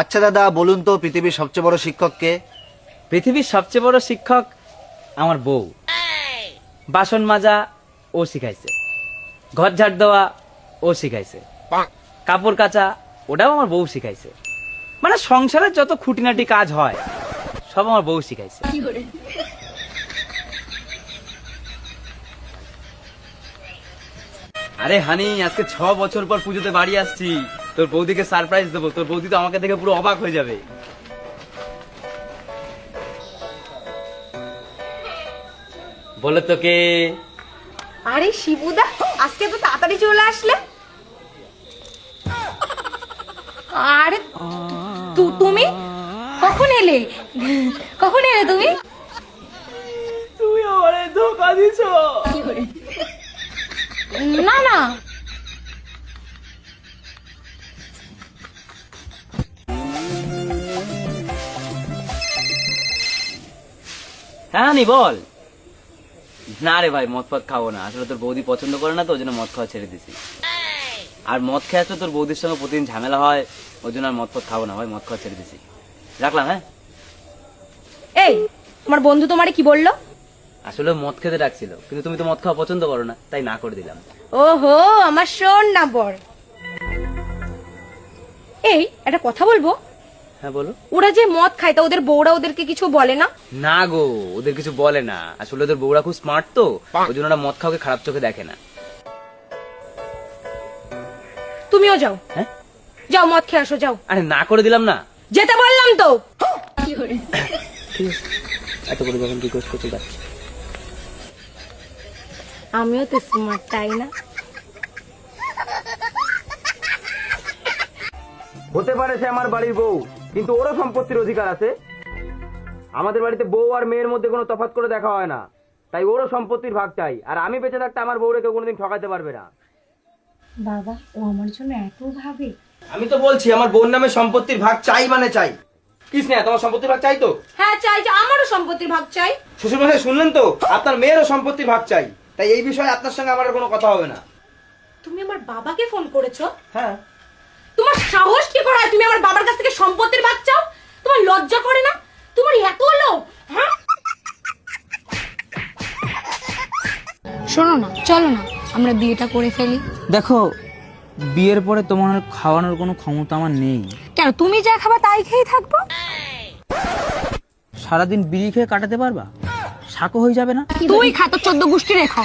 আচ্ছা দাদা বলুন তো পৃথিবীর সবচেয়ে বড় শিক্ষক কে? পৃথিবীর সবচেয়ে বড় শিক্ষক আমার বউ। বাসন মাজা ও শিখাইছে, ঘর ঝাড় দেওয়া ও শিখাইছে, কাপড় কাচা ওটাও আমার বউ শিখাইছে। মানে সংসারের যত খুঁটিনাটি কাজ হয় সব আমার বউ শিখাইছে। আরে হানি, আজকে 6 বছর পর পুজোতে বাড়ি আসছি, তোর বৌদিকে সারপ্রাইজ দেবো। তোর বৌদি তো আমাকে দেখে পুরো অবাক হয়ে যাবে। বলো তো কে? আরে শিবুদা, আজকে তো তাড়াতাড়ি চলে আসলে। আরে তুমি কখন এলে? কখন এলে তুমি? তুই আমারে ধোকা দিছো। না না, হ্যাঁ নি বল। না রে ভাই, মদ ফদ খাবো না। আসলে তোর বৌদি পছন্দ করে না তো, ওই জন্য মদ খাওয়া ছেড়ে দিছি। আর মদ খেয়ে তো তোর বৌদির সঙ্গে প্রতিদিন ঝামেলা হয়, ওই জন্য আর মদ ফদ খাবো না ভাই, মদ খাওয়া ছেড়ে দিছি। রাখলাম। হ্যাঁ, এই তোমার বন্ধু তোমারে কি বললো? আসলে মদ খেতে ডাকছিল, কিন্তু তুমি তো মদ খাওয়া পছন্দ করো না, তাই না করে দিলাম। ওহো, আমার শোন না বর। এই একটা কথা বলবো। হ্যাঁ বলো। ওরা যে মদ খায় তা ওদের বউরা ওদেরকে কিছু বলে না? না গো, ওদের কিছু বলে না। আসলে ওদের বউরা খুব স্মার্ট তো, ওই জন্য ওরা মদ খাওয়াকে খারাপ চোখে দেখে না। তুমিও যাও। হ্যাঁ, যাও মদ খেয়ে আসো, যাও। আরে না করে দিলাম না। যেতে বললাম তো। ঠিক আছে, এত করে যখন রিকোয়েস্ট করতে যাচ্ছি। আমিও তো স্মার্ট, তাই না? হতে পারে সে আমার বাড়ির বউ, কিন্তু ওরও সম্পত্তির অধিকার আছে। আমাদের বাড়িতে বউ আর মেয়ের মধ্যে কোনো তফাৎ করে দেখা হয় না, তাই ওরও সম্পত্তির ভাগ চাই। আর আমি বেঁচে থাকতে আমার বউরে কেউ কোনোদিন ঠকাতে পারবে না। বাবা, ও আমার জন্য এত ভাবে। আমি তো বলছি আমার বোন নামে সম্পত্তির ভাগ চাই মানে চাই। কি স্নেহা, তোমার সম্পত্তির ভাগ চাই তো? হ্যাঁ চাই, যে আমারও সম্পত্তির ভাগ চাই। শ্বশুরমশাই শুনলেন তো, আপনার মেয়েরও সম্পত্তির ভাগ চাই। তাই এই বিষয়ে আপনার সঙ্গে আমার আর কোনো কথা হবে না। তুমি আমার বাবাকে ফোন করেছো? হ্যাঁ। তোমার সাহস কি করে তুমি আমার বাবার কাছ থেকে সম্পত্তির ভাগ চাও? তোমার লজ্জা করে না? তোমার এত লোভ? হ্যাঁ, শোনো না, চলো না আমরা বিয়েটা করে ফেলি। দেখো, বিয়ের পরে তোমার আর খাওয়ানোর কোনো ক্ষমতা আমার নেই। কেন, তুমি যা খাবা তাই খেয়ে থাকবো? সারাদিন বিড়ি খেয়ে কাটাতে পারবা? শাকও হয়ে যাবে না? তুই খা, তো 14 গোষ্ঠী রেখা।